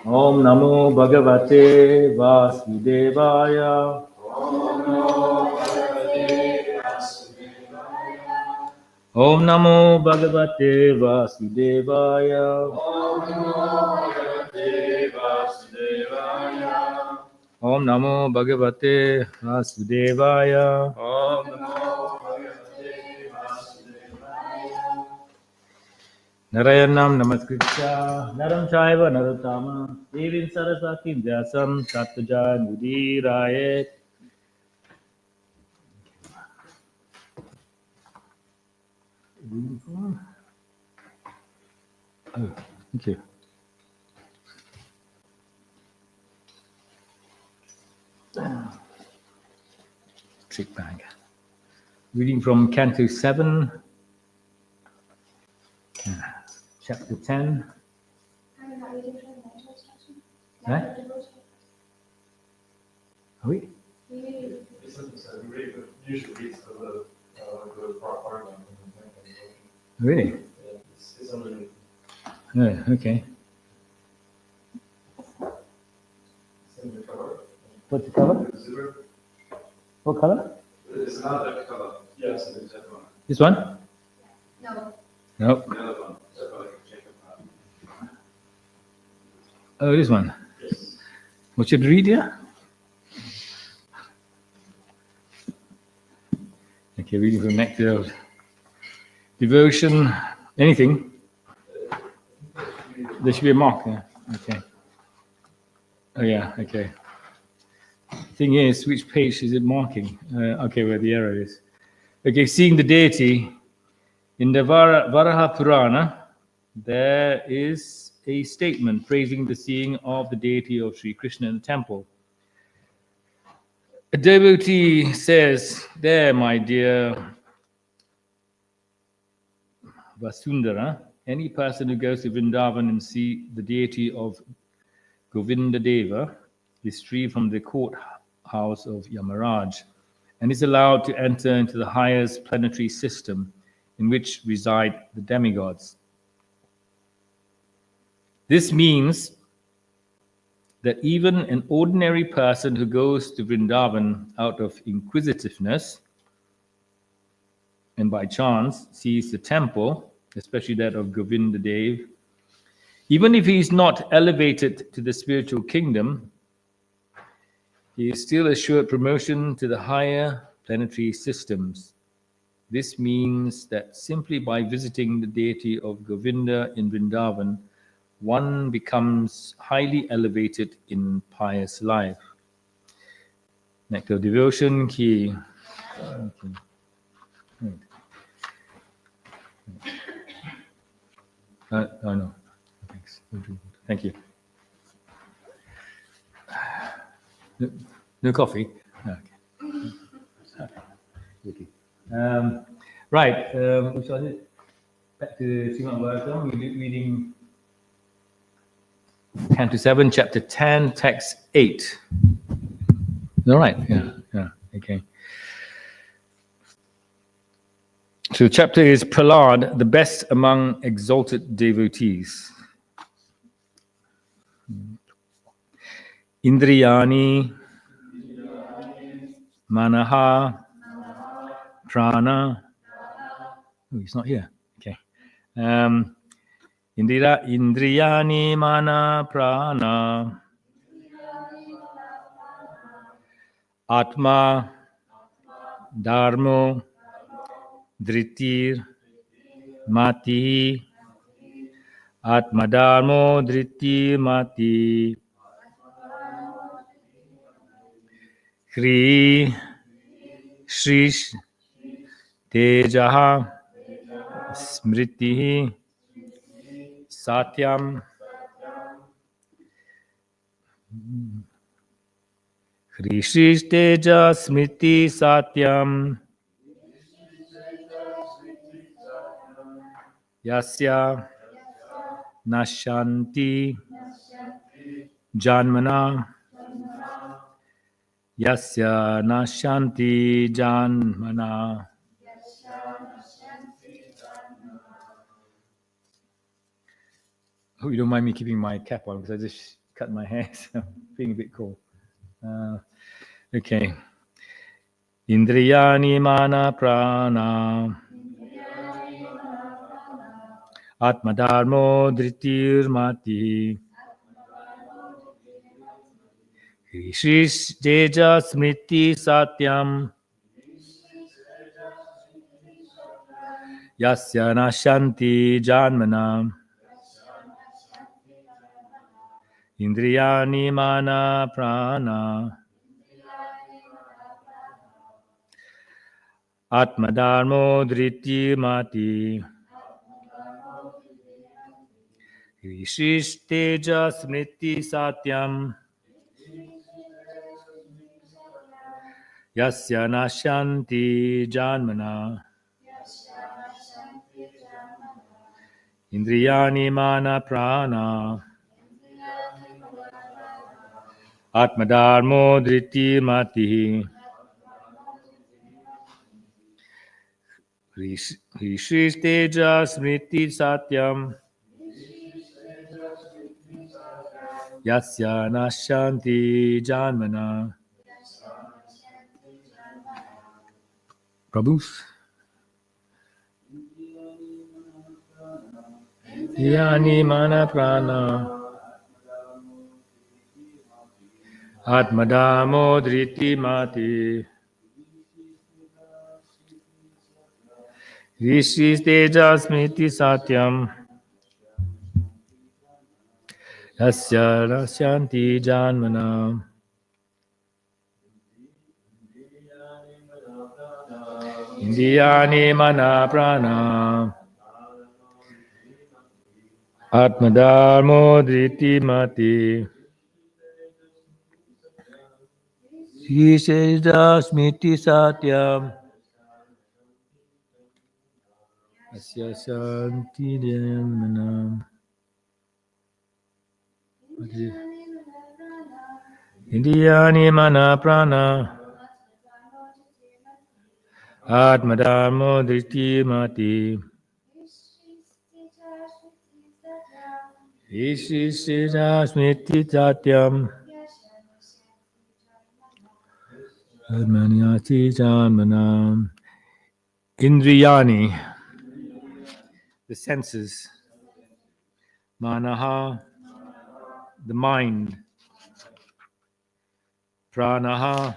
Om Namo Bhagavate Vasudevaya. Om Namo Bhagavate Vasudevaya. Om Namo Bhagavate Vasudevaya. Narayanam Namaskritya Naram Chaiva Narottama Devim Saraswati Vyasam Sattvaja Mudirayet. Oh, thank you. Trick bag. Reading from Canto 7, chapter 10. Huh? Are we? You should read the part. Really? It's underneath. Oh, okay. It's in the cover. What's the cover? Zipper. What color? It's not that color. Yes, it's that one. This one? No. Nope. The other one. That one I can check it out. Oh, this one. Yes. What should we read here? Okay, reading from Nectar of Devotion. Anything? There should be a mark there. Okay. Oh, yeah, okay. Thing is, which page is it marking? Okay, where the arrow is. Okay, seeing the deity. In the Varaha Purana, there is a statement praising the seeing of the deity of Sri Krishna in the temple. A devotee says, "There, my dear Vasundhara, any person who goes to Vrindavan and see the deity of Govinda Deva is free from the courthouse of Yamaraj and is allowed to enter into the highest planetary system in which reside the demigods. This means that even an ordinary person who goes to Vrindavan out of inquisitiveness and by chance sees the temple, especially that of Govinda Dev, even if he is not elevated to the spiritual kingdom, he is still assured promotion to the higher planetary systems. This means that simply by visiting the deity of Govinda in Vrindavan, one becomes highly elevated in pious life." Nectar of Devotion, key. Okay. Right. Oh, no. Thanks. Thank you. No coffee? Okay. Okay. Right. Which was it? Back to Srimad Bhagavatam. We're reading Canto 7, Chapter 10, Text 8. Is that right? Yeah. Okay. So the chapter is Prahlad, the best among exalted devotees. Indriyani, Manaha, Prana. Oh, he's not here. Okay. Indriyani, Mana, Prana. Atma, Dharmo, Dhritir, Mati, Atma Dharmo, Dhritir, Mati, Hri, Shrish, Tejaha, Smriti, Satyam, Hri, Shrish, Teja, Smriti, Satyam, Yasya, Nashanti, Janmana, Yasya, Nashanti, Janmana. I hope you don't mind me keeping my cap on because I just cut my hair, so I'm feeling a bit cold. Okay. Indriyani mana prana. Atmadharmo dhritir mati. Shrish Teja Smriti Satyam. Yasya Nashanti Janmana. Indriyani mana prana. Atmadharmo driti mati. Vishisteja smriti satyam. Yasya nashanti janmana. Indriyani mana prana. Atmadharmo driti mati. Vishisteja smriti satyam. Yasya nashanti janmana. Prabhus. Yani mana prana. Atmadharmo driti mati. Vishisteja smriti satyam. Yasya nasyanti janmana. Indriyani mana prana. Atmadharmo driti mati. Vishisteja smriti satyam. Yasya shanti janmana. Indriyani mana prana. Atmadharmo driti mati. Vishisteja smriti satyam. Atmanyati janmana. Indriyani, the senses. Manaha, the mind. Pranaha,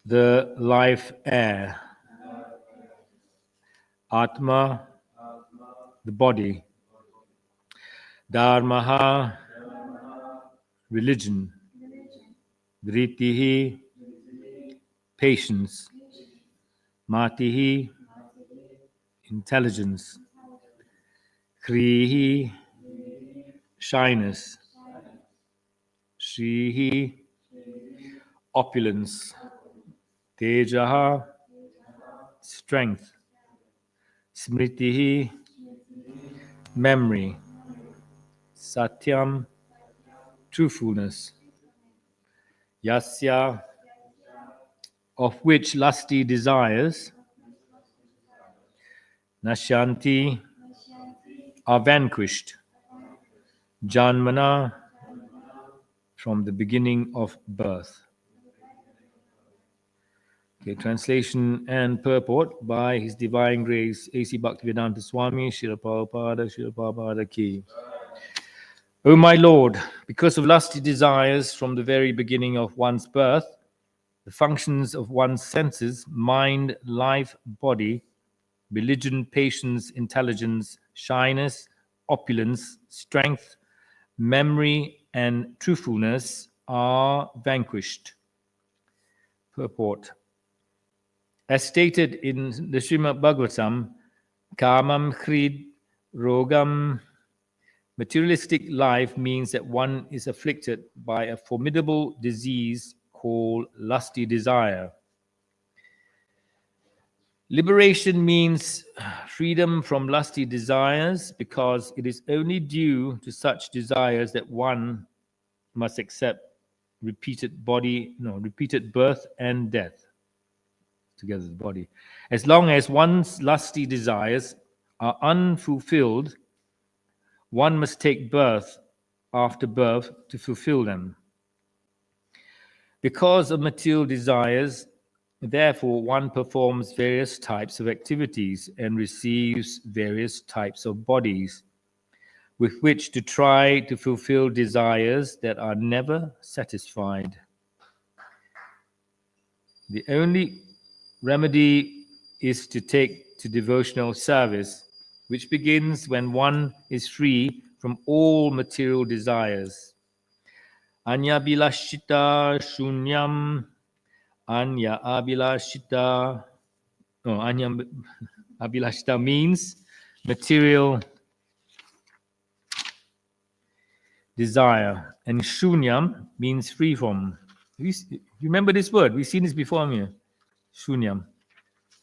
the life air. Atma, the body. Dharmaha, religion. Dritihi, patience. Matihi, intelligence. Krihi, shyness. Shrihi, opulence. Tejaha, strength. Smritihi, memory. Satyam, truthfulness. Yasya, of which lusty desires, nashanti, are vanquished. Janmana, from the beginning of birth. Okay, translation and purport by His Divine Grace A.C. Bhaktivedanta Swami, Srila Prabhupada Ki. O my Lord, because of lusty desires from the very beginning of one's birth, the functions of one's senses, mind, life, body, religion, patience, intelligence, shyness, opulence, strength, memory, and truthfulness are vanquished. Purport. As stated in the Srimad Bhagavatam, Kamam Khrid Rogam, materialistic life means that one is afflicted by a formidable disease called lusty desire. Liberation means freedom from lusty desires because it is only due to such desires that one must accept repeated birth and death. Together the body. As long as one's lusty desires are unfulfilled, one must take birth after birth to fulfill them. Because of material desires, therefore, one performs various types of activities and receives various types of bodies with which to try to fulfill desires that are never satisfied. The only remedy is to take to devotional service, which begins when one is free from all material desires. Anyabilashita shunyam Anya Abhilashita. No, Anya Abhilashita means material desire, and Shunyam means free from. You remember this word? We've seen this before here. Shunyam.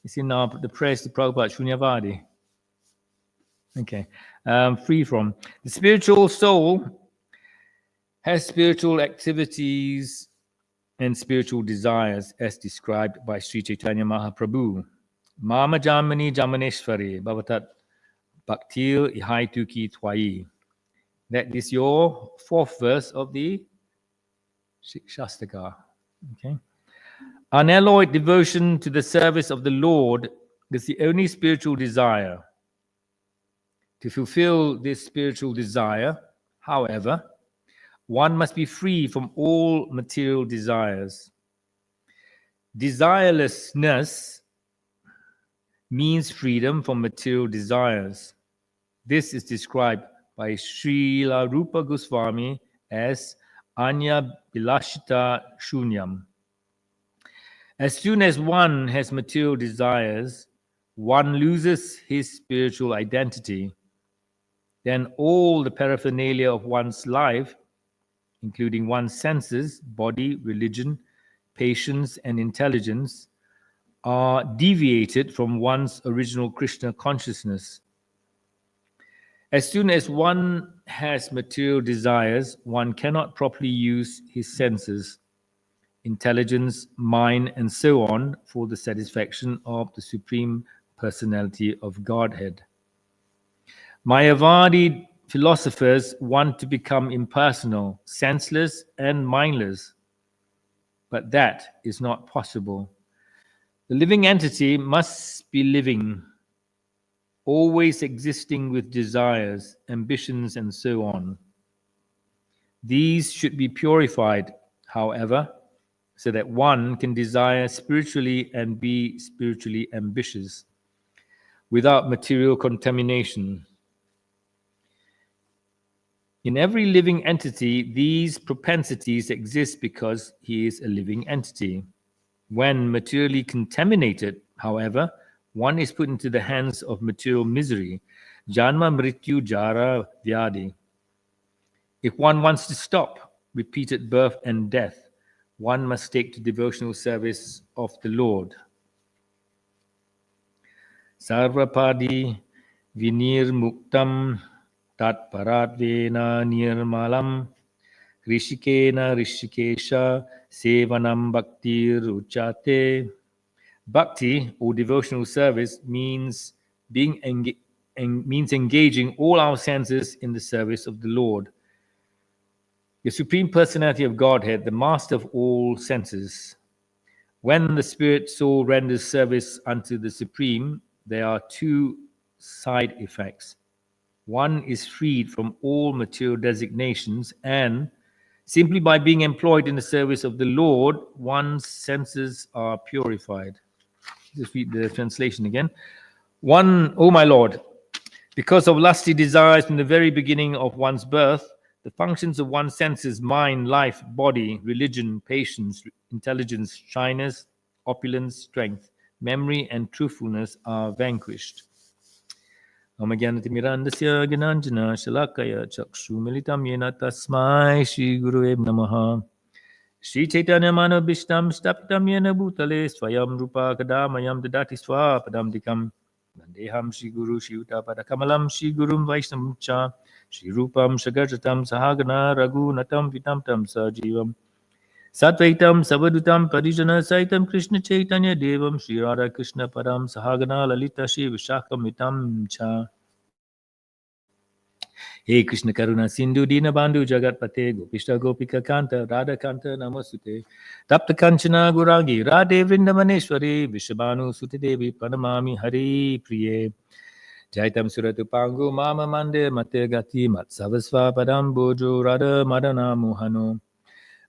It's in the prayers to Prabhupada, Shunyavadi. Okay. Free from. The spiritual soul has spiritual activities and spiritual desires as described by Sri Chaitanya Mahaprabhu. Mama Jamani Jamaneshwari Bhavatat Bhaktir Ihaituki Twai. That is your fourth verse of the Shastaka. Okay. Unalloyed devotion to the service of the Lord is the only spiritual desire. To fulfill this spiritual desire, however, one must be free from all material desires. Desirelessness means freedom from material desires. This is described by Srila Rupa Goswami as Anya Bilashita Shunyam. As soon as one has material desires, one loses his spiritual identity. Then all the paraphernalia of one's life, including one's senses, body, religion, patience, and intelligence, are deviated from one's original Krishna consciousness. As soon as one has material desires, one cannot properly use his senses, intelligence, mind, and so on for the satisfaction of the Supreme Personality of Godhead. Mayavadi philosophers want to become impersonal, senseless, and mindless, but that is not possible. The living entity must be living, always existing with desires, ambitions, and so on. These should be purified, however, so that one can desire spiritually and be spiritually ambitious without material contamination. In every living entity, these propensities exist because he is a living entity. When materially contaminated, however, one is put into the hands of material misery, janma mrityu jara vyadi. If one wants to stop repeated birth and death, one must take to devotional service of the Lord. Sarvapadi vinir muktam tat paratvena nirmalam rishikena rishikesha sevanam bhaktir uchate. Bhakti, or devotional service, means engaging all our senses in the service of the Lord, the Supreme Personality of Godhead, the master of all senses. When the spirit soul renders service unto the Supreme, there are two side effects. One is freed from all material designations, and simply by being employed in the service of the Lord, one's senses are purified. Just read the translation again. One, O my Lord, because of lusty desires from the very beginning of one's birth, the functions of one's senses, mind, life, body, religion, patience, intelligence, shyness, opulence, strength, memory, and truthfulness are vanquished. Amagyanatimirandasya Gyananjana Shalakaya Chakshumilitam Yena Tasmai Shri Guruve Namaha. Shri Chaitanya Manabhishtam Staptam Yena Bhutale Swayam Rupa Kadamayam Dadati Swapadam Dikam Vandeham Shri Guru Shri Uttapada Kamalam Shri Gurum Vaishnam Cha Shri Rupam Shagajatam Sahagana Raghunatam Vitam Tam Sajivam Satvaitam Savadutam Parijana Saitam Krishna Chaitanya Devam Shri Radha Krishna Padam Sahagana Lalita Shri Vishakam Vitam Cha. He Krishna Karuna Sindhu Dina Bandhu Jagat Pate Gopishta Gopika Kanta Radha Kanta Namasute Tapta Kanchana Guragi Radhe Vrindavaneshwari Vishabhanu Sute Devi Pranamami Hari Priye Jaitam Suratu Pangu Mama Mande Mate Gati Matsavasva Padam Bojo Radha Madana Mohano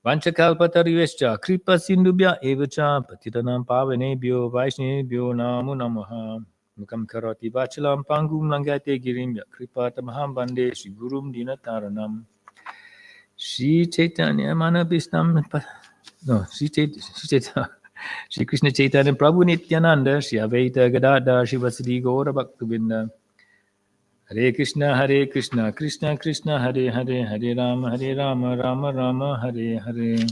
Vanchakalpatarivescha Kripa Sindhubhya Evacha Patitanam Pavanebhyo Vaishnebhyo Namo Namaha Mukam Karoti Vachalam Pangum Langate Girim Kripa Tamaham Bande Shri Gurum Dinataranam Shri Chaitanya Manabhistam. No, Shri Chaitanya Shri Krishna Chaitanya Prabhu Nityananda, Shri Advaita Gadadhar Shivasadi Gaura Bhaktavinda. Hare Krishna, Krishna Krishna, Hare Hare, Hare Rama, Rama Rama, Hare Hare.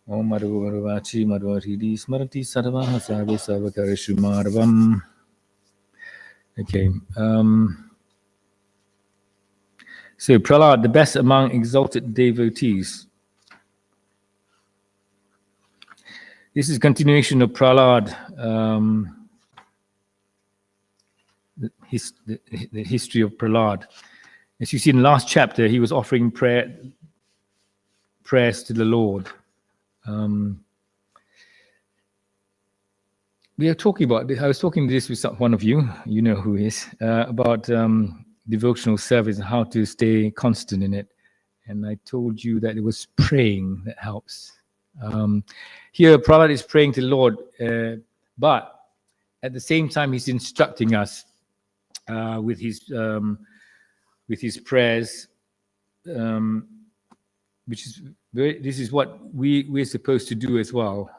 Om Madhu Vachi Madhu Hiri Smarati Sarvaha Sarve Sarvakarishu Marvam. Okay. So Prahlad, the best among exalted devotees. This is continuation of Prahlad, the history of Prahlad. As you see in the last chapter, he was offering prayers to the Lord. We are talking about, I was talking this with one of you, you know who is, about devotional service and how to stay constant in it. And I told you that it was praying that helps. Here, Prahlad is praying to the Lord, but at the same time, he's instructing us with his prayers, which is this is what we're supposed to do as well.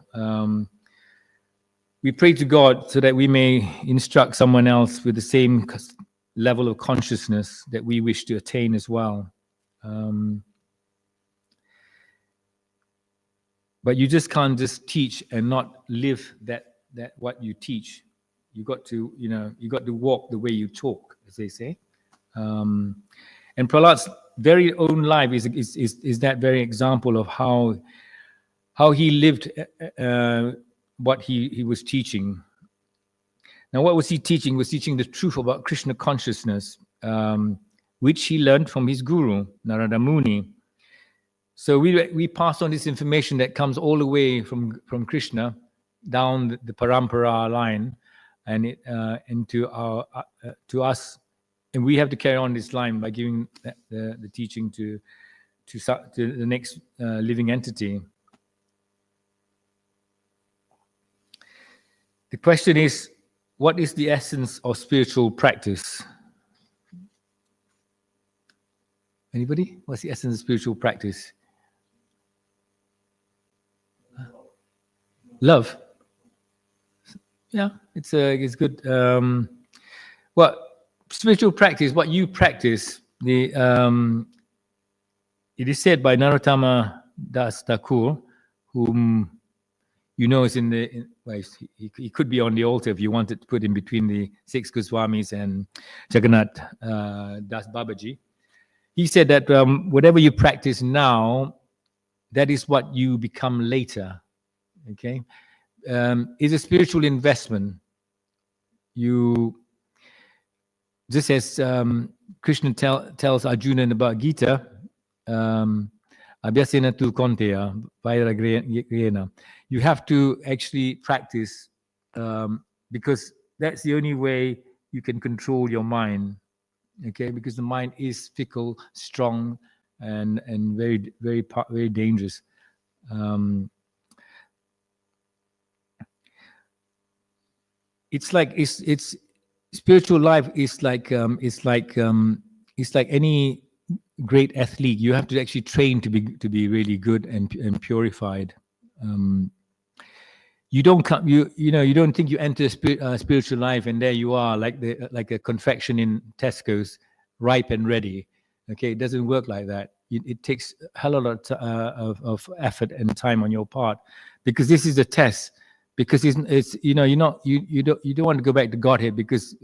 We pray to God so that we may instruct someone else with the same level of consciousness that we wish to attain as well. But you just can't just teach and not live that what you teach. You got to walk the way you talk, as they say. And Prahlad's very own life is that very example of how he lived what he was teaching. Now, what was he teaching? He was teaching the truth about Krishna consciousness, which he learned from his guru, Narada Muni. So we pass on this information that comes all the way from Krishna down the parampara line, and into to us, and we have to carry on this line by giving the teaching to the next living entity. The question is, what is the essence of spiritual practice? Anybody? What's the essence of spiritual practice? Love. Yeah, it's good. Well, spiritual practice, what you practice, it is said by Narottama Das Thakur, whom you know is he could be on the altar if you wanted to put in between the 6 Goswamis and Jagannath Das Babaji. He said that whatever you practice now, that is what you become later. Okay, is a spiritual investment. You, just as Krishna tells Arjuna in the Bhagavad Gita, Abhyasena tu konteya vairagrena. You have to actually practice because that's the only way you can control your mind. Okay, because the mind is fickle, strong, and very, very, very dangerous. It's like it's spiritual life is like it's like any great athlete. You have to actually train to be really good and purified. You don't come. You don't think you enter spiritual life and there you are like a confection in Tesco's, ripe and ready. Okay, it doesn't work like that. It takes a hell of a lot of effort and time on your part, because this is a test. Because it's you don't want to go back to Godhead because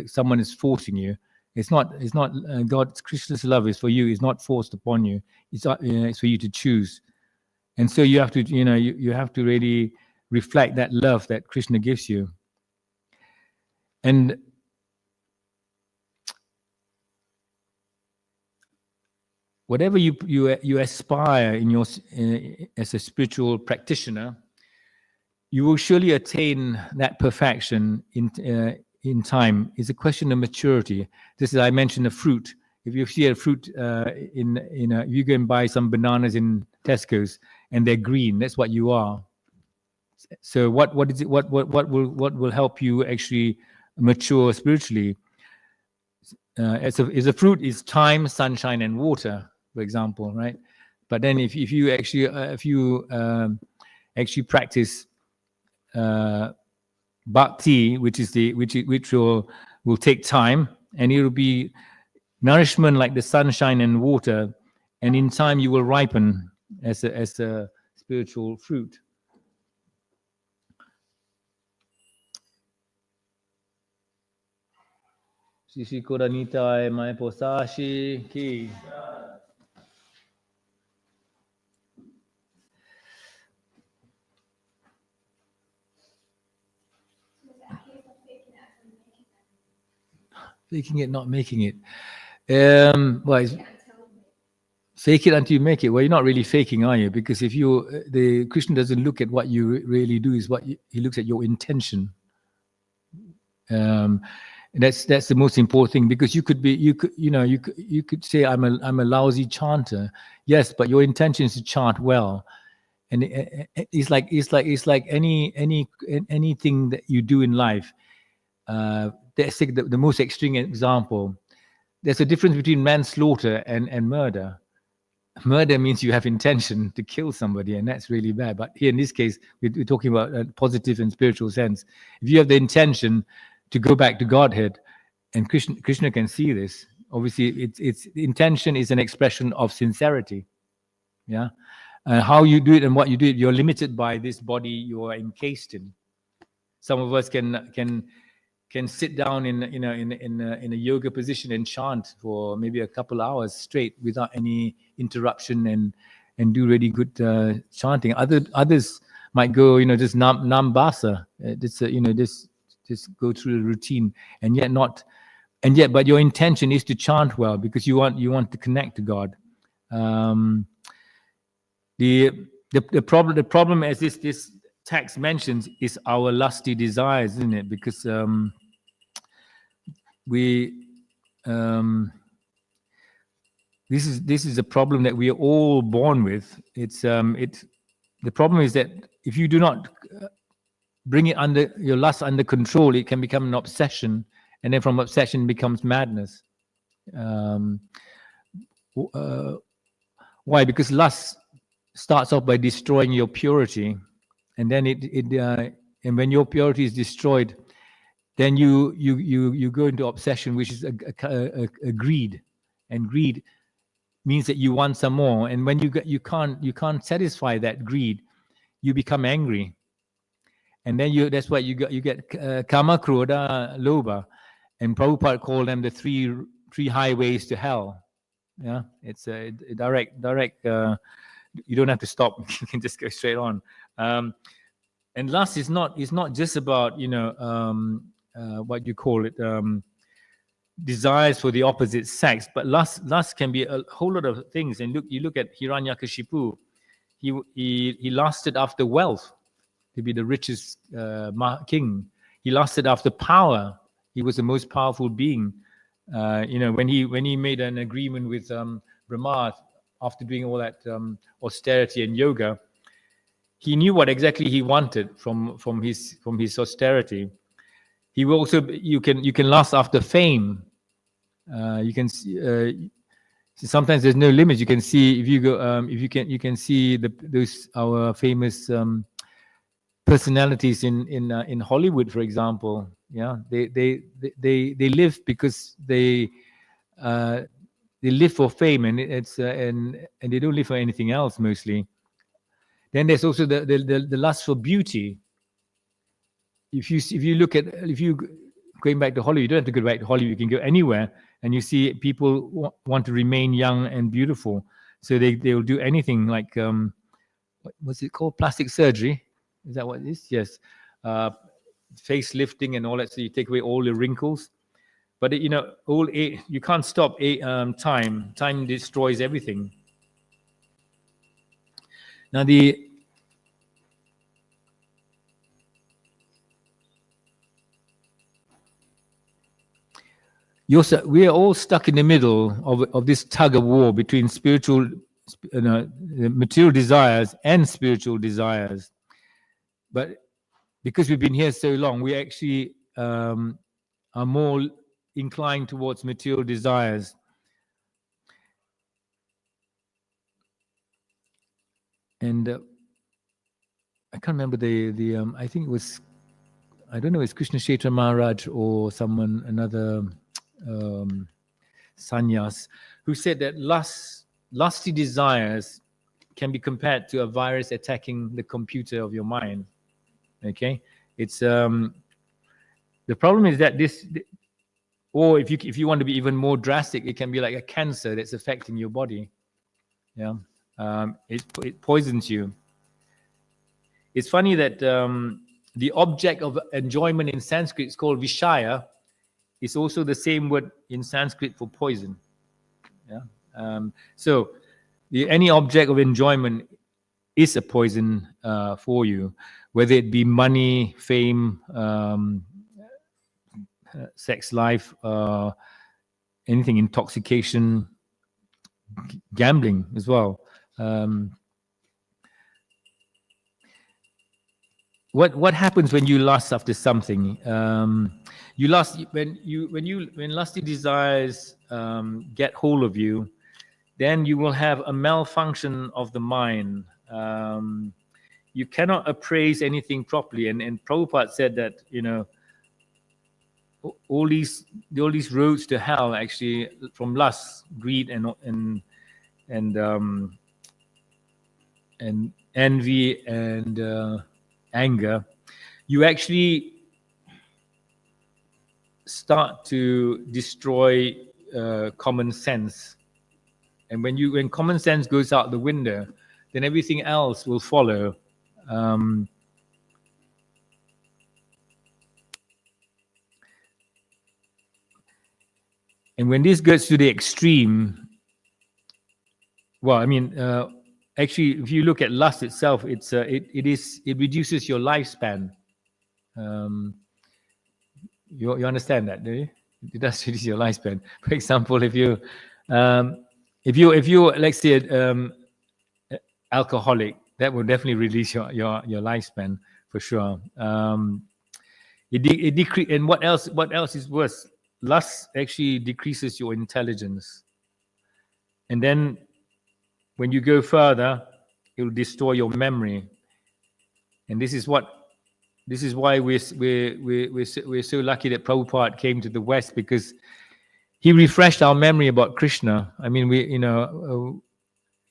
someone is forcing you. It's not God. Krishna's love is for you. It's not forced upon you. It's for you to choose. And so you have to you have to really reflect that love that Krishna gives you. And whatever you aspire in your as a spiritual practitioner, you will surely attain that perfection in time. It's a question of maturity. Just as I mentioned, a fruit. If you see a fruit you go and buy some bananas in Tesco's and they're green, that's what you are. So what is it? What will help you actually mature spiritually? As a fruit is time, sunshine, and water, for example, right? But then if you actually practice bhakti, which will take time, and it will be nourishment like the sunshine and water, and in time you will ripen as a spiritual fruit. Shishi Koranitai Mai Posashi Ki. Faking it, not making it. Well, fake it until you make it. Well, you're not really faking, are you? Because if the Krishna doesn't look at what you really do, he looks at your intention. That's the most important thing, because you could say I'm a lousy chanter. Yes, but your intention is to chant well, and it's like anything that you do in life. Let's take the most extreme example. There's a difference between manslaughter and murder. Murder means you have intention to kill somebody, and that's really bad. But here in this case, we're talking about a positive and spiritual sense. If you have the intention to go back to Godhead, and Krishna can see this. Obviously, it's intention is an expression of sincerity. Yeah, how you do it and what you do it, you're limited by this body you are encased in. Some of us can sit down in a yoga position and chant for maybe a couple hours straight without any interruption and do really good chanting. Others might go just nam dasa, just go through the routine, but your intention is to chant well because you want to connect to God. The problem as this text mentions is our lusty desires, isn't it? Because this is a problem that we are all born with. The problem is that if you do not bring it under your lust under control, it can become an obsession, and then from obsession becomes madness. Why? Because lust starts off by destroying your purity, and then and when your purity is destroyed, then you go into obsession, which is a greed, and greed means that you want some more, and when you can't satisfy that greed, you become angry, and then that's why you get kama, krodha, lobha, and Prabhupada called them the three highways to hell. Yeah, it's a direct. You don't have to stop; you can just go straight on. And lust is not just about what you call it, desires for the opposite sex, but lust can be a whole lot of things. And you look at Hiranyakashipu, he lusted after wealth to be the richest king. He lusted after power. He was the most powerful being. When he made an agreement with Brahma after doing all that austerity and yoga, he knew what exactly he wanted from his austerity. He will also you can lust after fame. You can see, sometimes there's no limit. You can see if you go you can see those our famous personalities in Hollywood, for example. Yeah, they live because they live for fame, and and they don't live for anything else mostly. Then there's also the lust for beauty. If you going back to Hollywood, you don't have to go back to Hollywood. You can go anywhere, and you see people want to remain young and beautiful, so they will do anything. Like what's it called? Plastic surgery. Is that what it is? Yes. Face lifting and all that. So you take away all the wrinkles. But you can't stop time. Time destroys everything. Now we are all stuck in the middle of this tug of war between material desires and spiritual desires. But because we've been here so long, we actually are more inclined towards material desires. And I can't remember the I think it was, I don't know, it's Krishna Kshetra Maharaj or someone, another sannyas, who said that lusty desires can be compared to a virus attacking the computer of your mind. Okay, it's the problem is that this, or if you want to be even more drastic, it can be like a cancer that's affecting your body. Yeah, it poisons you. It's funny that the object of enjoyment in Sanskrit is called Vishaya. It's also the same word in Sanskrit for poison. Yeah. So any object of enjoyment is a poison for you, whether it be money, fame, sex life, anything, intoxication, gambling as well. What happens when you lust after something? You lust when lusty desires get hold of you, then you will have a malfunction of the mind. You cannot appraise anything properly, and Prabhupada said that, you know, all these roads to hell actually from lust, greed, and envy and anger. You actually start to destroy common sense, and when common sense goes out the window, then everything else will follow. And when this gets to the extreme, well, I mean, actually, if you look at lust itself, it reduces your lifespan. You understand that, do you? It does reduce your lifespan. For example, if you let's say alcoholic, that will definitely reduce your lifespan for sure. It decrease. And what else is worse? Lust actually decreases your intelligence, and then when you go further, it will destroy your memory. And this is why we're so lucky that Prabhupada came to the West, because he refreshed our memory about Krishna. I mean,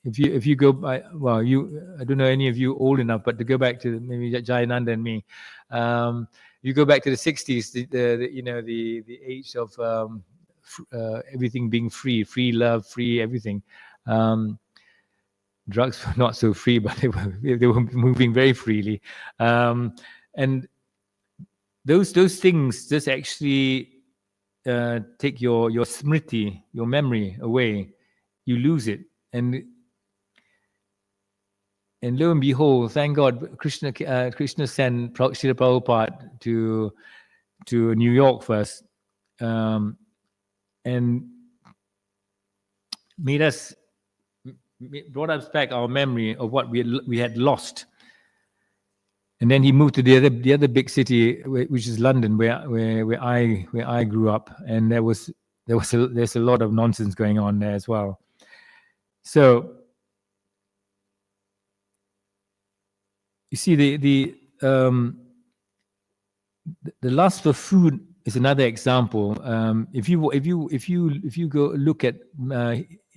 if you go by, well, I don't know any of you old enough, but to go back to maybe Jayananda and me, you go back to the 60s, the age of everything being free love, free everything. Drugs were not so free, but they were moving very freely, and those things just actually take your smriti, your memory away. You lose it, and lo and behold, thank God, Krishna sent Srila Prabhupada to New York first, and brought us back our memory of what we had lost. And then he moved to the other big city, which is London, where I grew up, and there's a lot of nonsense going on there as well. So you see, the lust for food is another example. If you go look at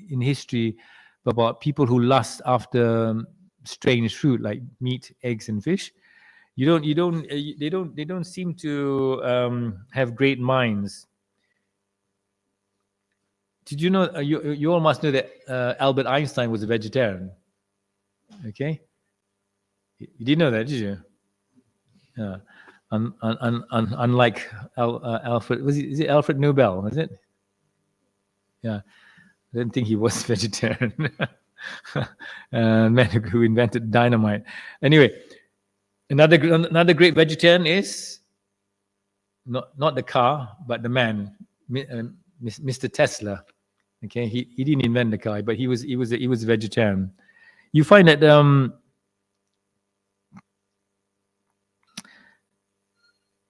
in history about people who lust after strange food like meat, eggs, and fish, they don't seem to have great minds. Did you know? You all must know that Albert Einstein was a vegetarian. Okay, you didn't know that, did you? Yeah. Unlike Alfred, is it Alfred Nobel? Was it? Yeah, I didn't think he was vegetarian. Man who invented dynamite. Anyway, another great vegetarian is not the car, but the man, Mr. Tesla. Okay, he didn't invent the car, but he was a vegetarian. You find that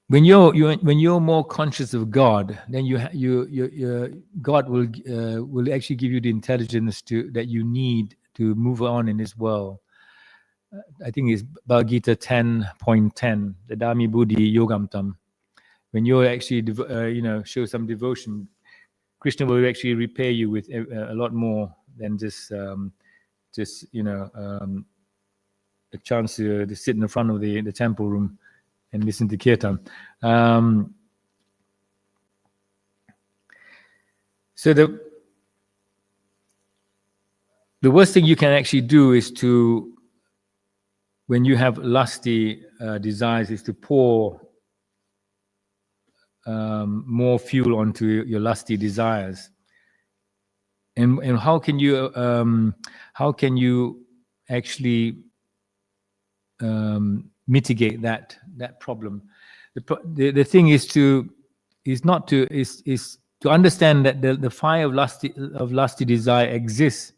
when you're more conscious of God, then God will actually give you the intelligence that you need to move on in this world. I think it's Bhagavad Gita 10.10, the Dami Buddhi Yogam Tam. When you actually, show some devotion, Krishna will actually repay you with a lot more than just a chance to sit in the front of the temple room and listen to kirtan. So the worst thing you can actually do is to, when you have lusty desires, is to pour more fuel onto your lusty desires. And how can you actually mitigate that problem? The thing is to understand that the fire of lusty desire exists,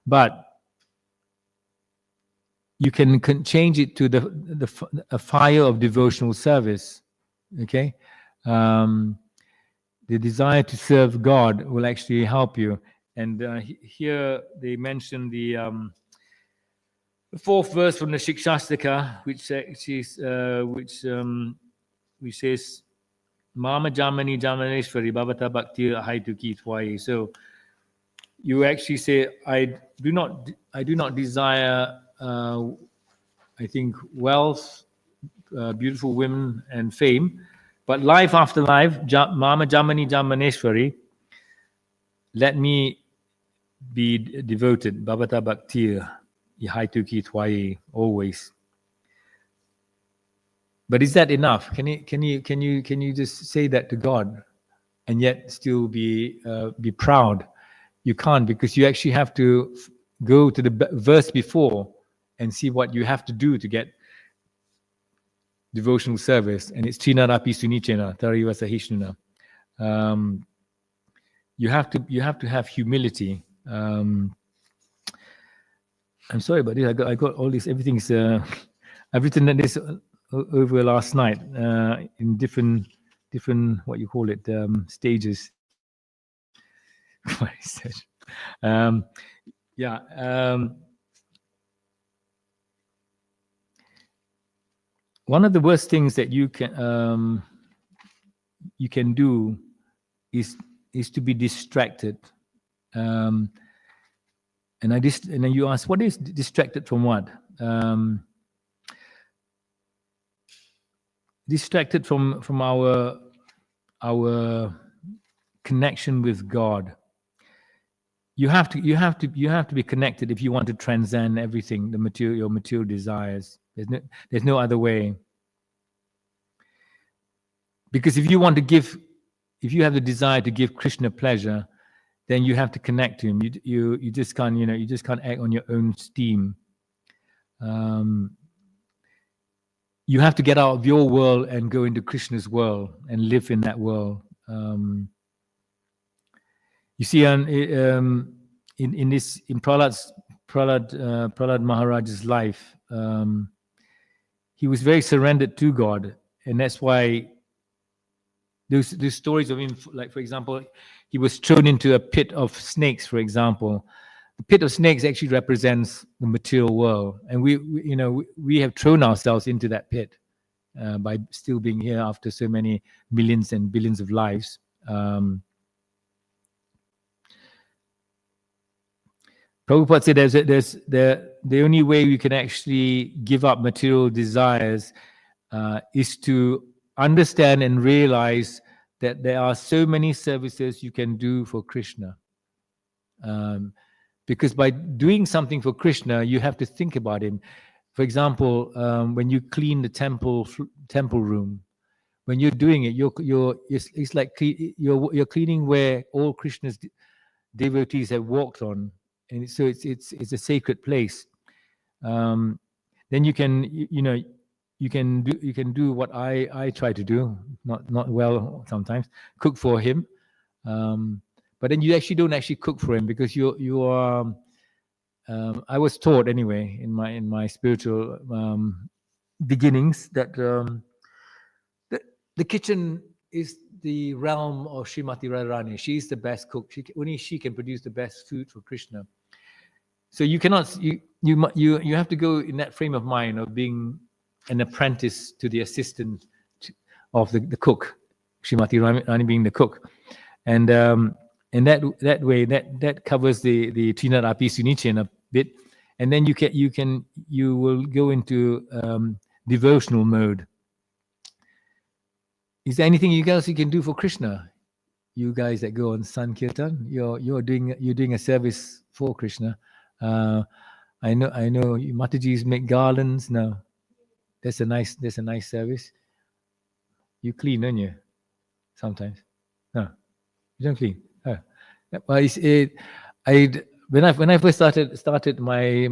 but you can change it to a fire of devotional service. Okay, the desire to serve God will actually help you. And here they mention the fourth verse from the Shikshastaka, which says, "Mama Jamani Jamaneshwari Bhavata Bhakti Haituki Twai." So you actually say, I do not desire, I think, wealth, beautiful women, and fame, but life after life, Mama Jamani Jamaneshwari, let me be devoted, Bhavata Bhakti Haituki Twai, always. But is that enough? Can you just say that to God and yet still be proud? You can't, because you actually have to go to the verse before and see what you have to do to get devotional service. And it's Trinarapi Sunichena, Tarivasa Hishnuna. You have to have humility. I'm sorry about this. I got all this. Everything's. I've written this over last night in different what you call it, stages. What is it? One of the worst things that you can do is to be distracted. And then you ask, what is distracted from what? Distracted from our connection with God. You have to be connected if you want to transcend everything, your material desires. There's no other way. Because if you have the desire to give Krishna pleasure, then you have to connect to him. You just can't act on your own steam. You have to get out of your world and go into Krishna's world and live in that world. You see, in Prahlad Maharaj's life, he was very surrendered to God, and that's why there's stories of him. Like, for example, he was thrown into a pit of snakes. For example, the pit of snakes actually represents the material world, and we have thrown ourselves into that pit by still being here after so many millions and billions of lives. Prabhupada said the only way we can actually give up material desires is to understand and realize that there are so many services you can do for Krishna. Because by doing something for Krishna, you have to think about him. For example, when you clean the temple room, when you're doing it, it's like you're cleaning where all Krishna's devotees have walked on. And so it's a sacred place. Then you can do what I try to do, not well sometimes, cook for him. But then you actually don't cook for him, because you are. I was taught anyway in my spiritual beginnings that the kitchen is the realm of Srimati Radharani. She's the best cook. Only she can produce the best food for Krishna. So you cannot, you have to go in that frame of mind of being an apprentice to the assistant of the cook, Srimati Rani being the cook, and that way that covers the Trinat Api Sunichin a bit, and then you will go into devotional mode. Is there anything else you can do for Krishna? You guys that go on Sankirtan, you're doing a service for Krishna. I know Mataji's make garlands. No, that's a nice service. You clean, don't you? Sometimes. No, you don't clean. Oh. Well, when I first started my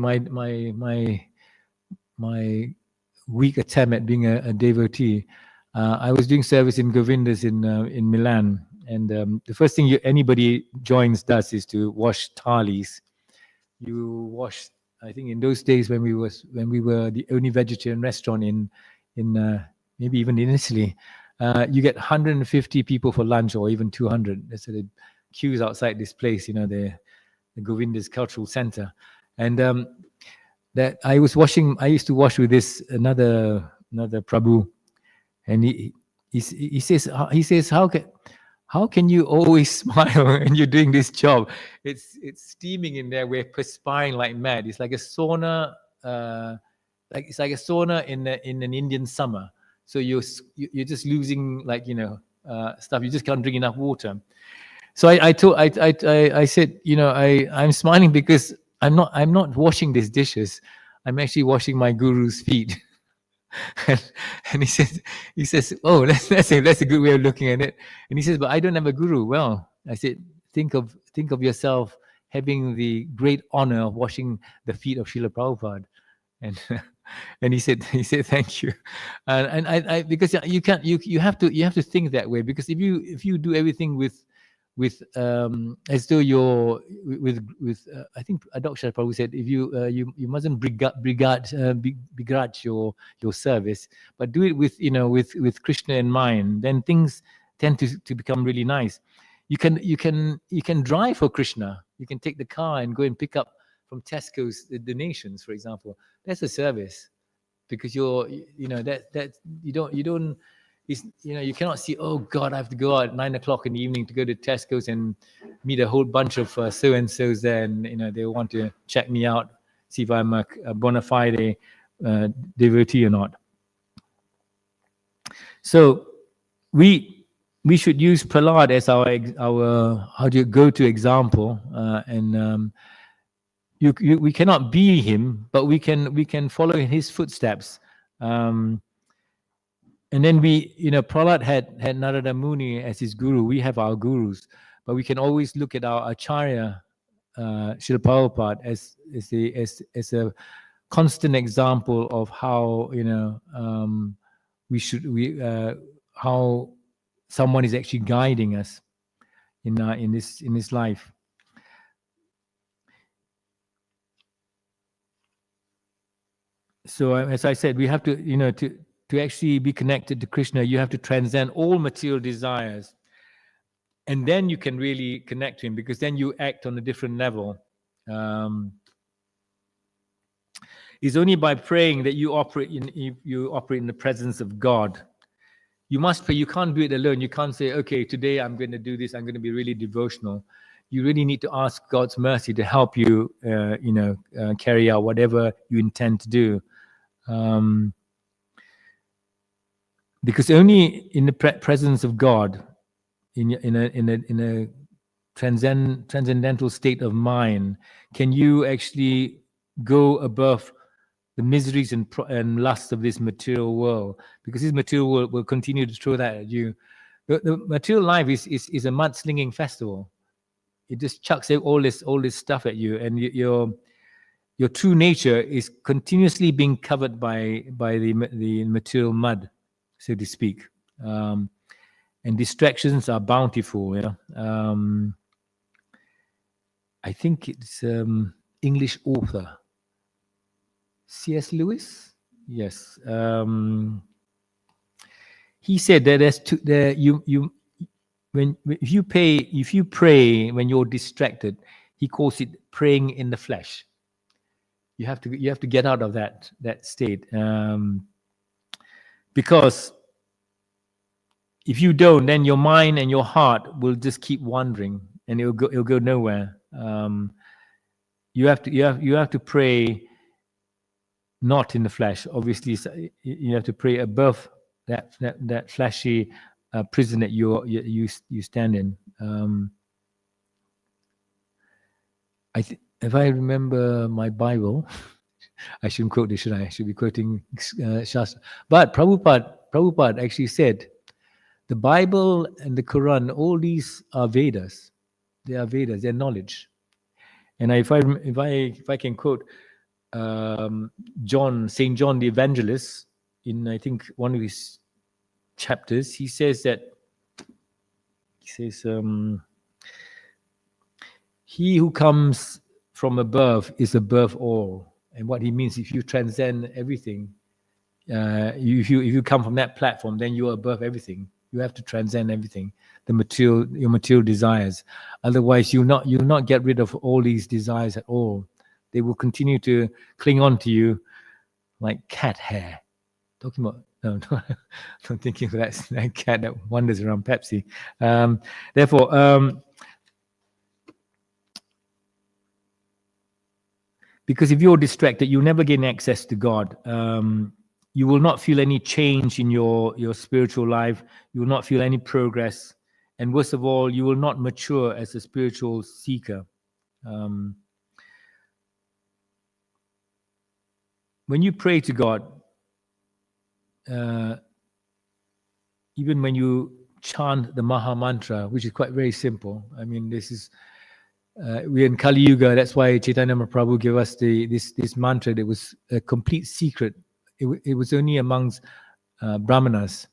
weak attempt at being a devotee, I was doing service in Govinda's in Milan, and the first thing anybody joins does is to wash thalis. You wash. I think in those days when we were the only vegetarian restaurant in maybe even in Italy, you get 150 people for lunch or even 200. There's the queues outside this place, the Govinda's Cultural Center, and that I used to wash with this another Prabhu, and he says how can you always smile when you're doing this job? It's steaming in there. We're perspiring like mad. It's like a sauna, it's like a sauna in an Indian summer. So you're just losing stuff. You just can't drink enough water. So I said, I'm smiling because I'm not washing these dishes. I'm actually washing my guru's feet. and he says, oh, that's a good way of looking at it. And he says, but I don't have a guru. Well, I said, think of yourself having the great honor of washing the feet of Srila Prabhupada. And he said thank you. And I because you have to think that way, because if you do everything with as though you're with I think Dr. Prabhu said, if you mustn't begrudge your service, but do it with Krishna in mind, then things tend to become really nice. You can drive for Krishna. You can take the car and go and pick up from Tesco's the donations, for example. That's a service, because you cannot see, oh God, I have to go out at 9 o'clock in the evening to go to Tesco's and meet a whole bunch of so-and-sos there, and they want to check me out, see if I'm a bona fide devotee or not. So we should use Prahlad as our go-to example, and we cannot be him, but we can follow in his footsteps. And then Prahlad had Narada Muni as his guru. We have our gurus, but we can always look at our Acharya, Srila Prabhupada, as a constant example of how how someone is actually guiding us in this life. So as I said, we have to to actually be connected to Krishna, you have to transcend all material desires. And then you can really connect to him, because then you act on a different level. It's only by praying that you operate in the presence of God. You must pray. You can't do it alone. You can't say, okay, today I'm going to do this. I'm going to be really devotional. You really need to ask God's mercy to help you, carry out whatever you intend to do. Because only in the presence of God, in a transcendental state of mind, can you actually go above the miseries and lusts of this material world. Because this material world will continue to throw that at you. The material life is a mudslinging festival. It just chucks all this stuff at you, and your true nature is continuously being covered by the material mud, so to speak. And distractions are bountiful. I think it's English author C.S. Lewis. Yes, he said that if you pray when you're distracted, he calls it praying in the flesh. You have to get out of that state, because if you don't, then your mind and your heart will just keep wandering, and it'll go nowhere. You have to pray not in the flesh. Obviously, you have to pray above that fleshy prison that you stand in. If I remember my Bible, I shouldn't quote this, should I? I should be quoting Shastra. But Prabhupada actually said, the Bible and the Quran, all these are Vedas. They are Vedas. They're knowledge. And if I can quote Saint John the Evangelist, in I think one of his chapters, he says, he who comes from above is above all. And what he means, if you transcend everything, if you come from that platform, then you are above everything. You have to transcend everything, your material desires. Otherwise, you'll not get rid of all these desires at all. They will continue to cling on to you like cat hair. Talking about I'm thinking of that cat that wanders around Pepsi. Therefore, because if you're distracted, you'll never gain access to God. You will not feel any change in your spiritual life. You will not feel any progress. And worst of all, you will not mature as a spiritual seeker. When you pray to God, even when you chant the Maha Mantra, which is quite very simple. I mean, this is we're in Kali Yuga. That's why Chaitanya Mahaprabhu gave us this mantra that was a complete secret. It was only amongst Brahmanas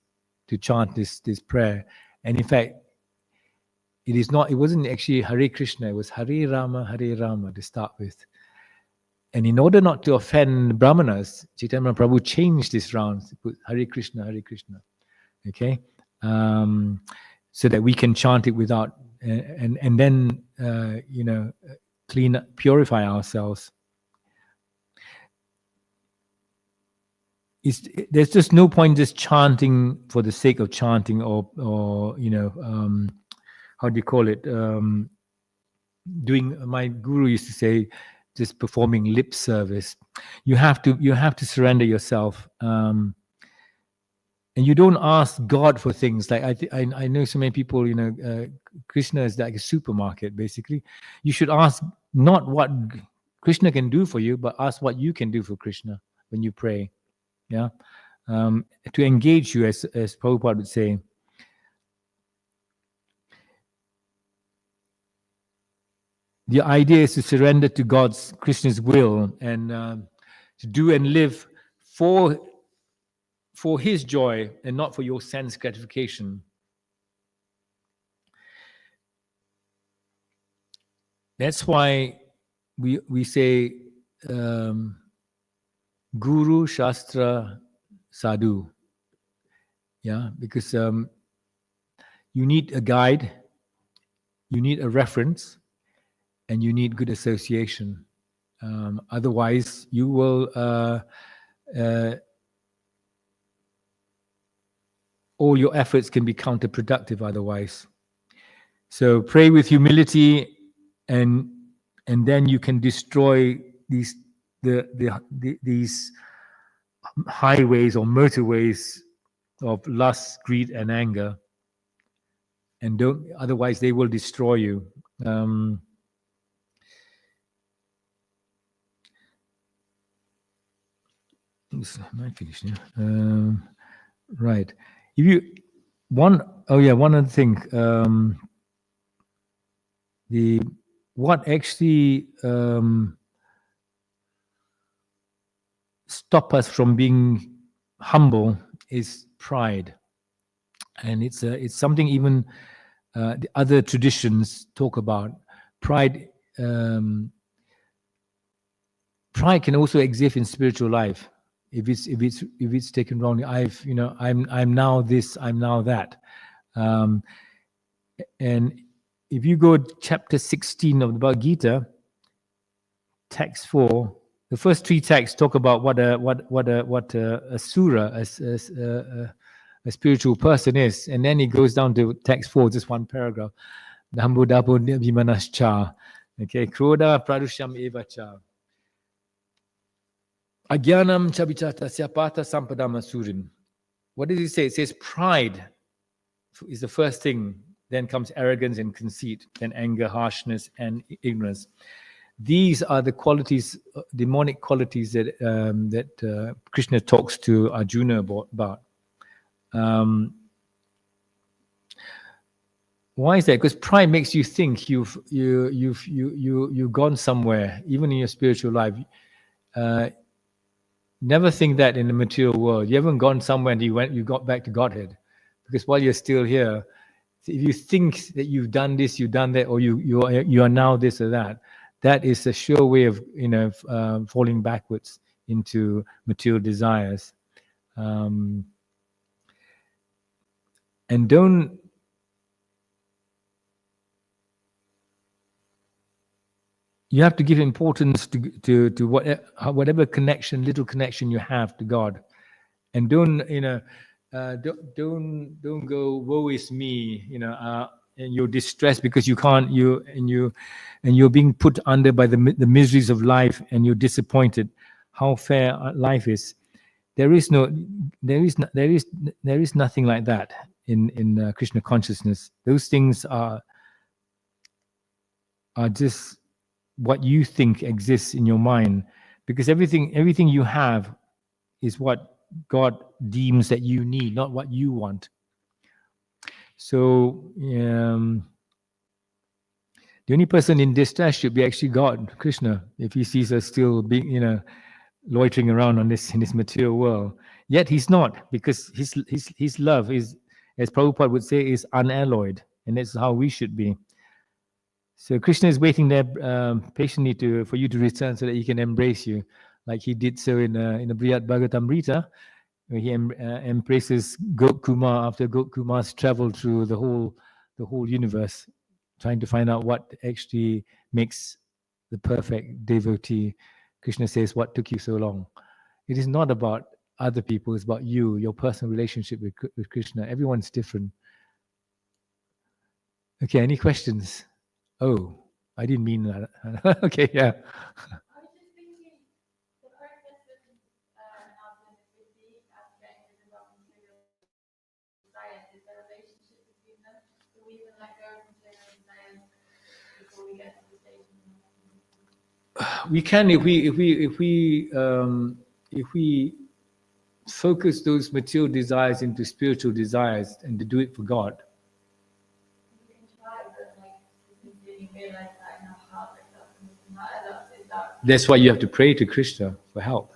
to chant this prayer. And in fact, it wasn't actually Hare Krishna, it was Hare Rama to start with. And in order not to offend Brahmanas, Chaitanya Mahaprabhu changed this round, put Hare Krishna, okay? So that we can chant it without, and then, purify ourselves. There's just no point just chanting for the sake of chanting, or how do you call it? My guru used to say, just performing lip service. You have to surrender yourself, and you don't ask God for things. Like I know so many people. Krishna is like a supermarket. Basically, you should ask not what Krishna can do for you, but ask what you can do for Krishna when you pray. Yeah, to engage you, as Prabhupada would say. The idea is to surrender to Krishna's will, and to do and live for his joy and not for your sense gratification. That's why we say Guru, Shastra, Sadhu. Yeah, because you need a guide, you need a reference, and you need good association. Otherwise, you will all your efforts can be counterproductive otherwise. So pray with humility, and then you can destroy these highways or motorways of lust, greed, and anger. And otherwise they will destroy you. Am I finished now? Right. One other thing. What actually stop us from being humble is pride, and it's something even the other traditions talk about. Pride. Pride can also exist in spiritual life. If it's taken wrongly, I'm now this, I'm now that, and if you go to chapter 16 of the Bhagavad Gita, text 4, The first 3 texts talk about what a sura, a spiritual person is, and then he goes down to text 4, just one paragraph. Nambudapo Vimanascha. Okay, Kroda Pradusham Evacha. Agyanam Chabichata Syapata Sampadama Surim. What does he say? It says pride is the first thing, then comes arrogance and conceit, then anger, harshness, and ignorance. These are the qualities, demonic qualities that Krishna talks to Arjuna about. Why is that? Because pride makes you think you've gone somewhere, even in your spiritual life. Never think that in the material world. You haven't gone somewhere and you got back to Godhead. Because while you're still here, if you think that you've done this, you've done that, or you are now this or that, that is a sure way of falling backwards into material desires. And don't you have to give importance to whatever connection, little connection you have to God, and don't go woe is me, and you're distressed because you can't, you're being put under by the miseries of life, and you're disappointed how fair life is. There is nothing like that in Krishna consciousness. Those things are just what you think exists in your mind, because everything you have is what God deems that you need, not what you want. So the only person in distress should be actually God, Krishna, if he sees us still being, loitering around in this material world. Yet he's not, because his love is, as Prabhupada would say, is unalloyed, and that's how we should be. So Krishna is waiting there patiently for you to return so that he can embrace you, like he did so in the Srimad Bhagavatam, where he embraces Gokkumar after Gokkumar's traveled through the whole universe, trying to find out what actually makes the perfect devotee. Krishna says, "What took you so long?" It is not about other people; it's about you, your personal relationship with Krishna. Everyone's different. Okay, any questions? Oh, I didn't mean that. Okay, yeah. I was just thinking, the purpose of authenticity, of getting rid of all material desires, is there a relationship between them? Do we even let go of material desires before we get to the stage? We can if we focus those material desires into spiritual desires and to do it for God. We can try, but like, we really realize that in our heart, like that. That's why you have to pray to Krishna for help.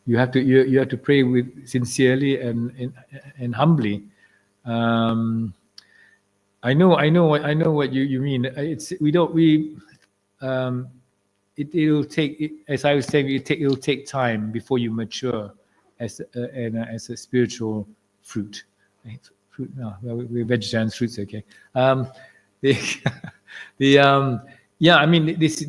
You have to pray with sincerely and humbly. I know what you mean. It'll take, as I was saying, it'll take time before you mature as a spiritual fruit. Fruit? No, we're vegetarians. Fruits, okay. Yeah. I mean, this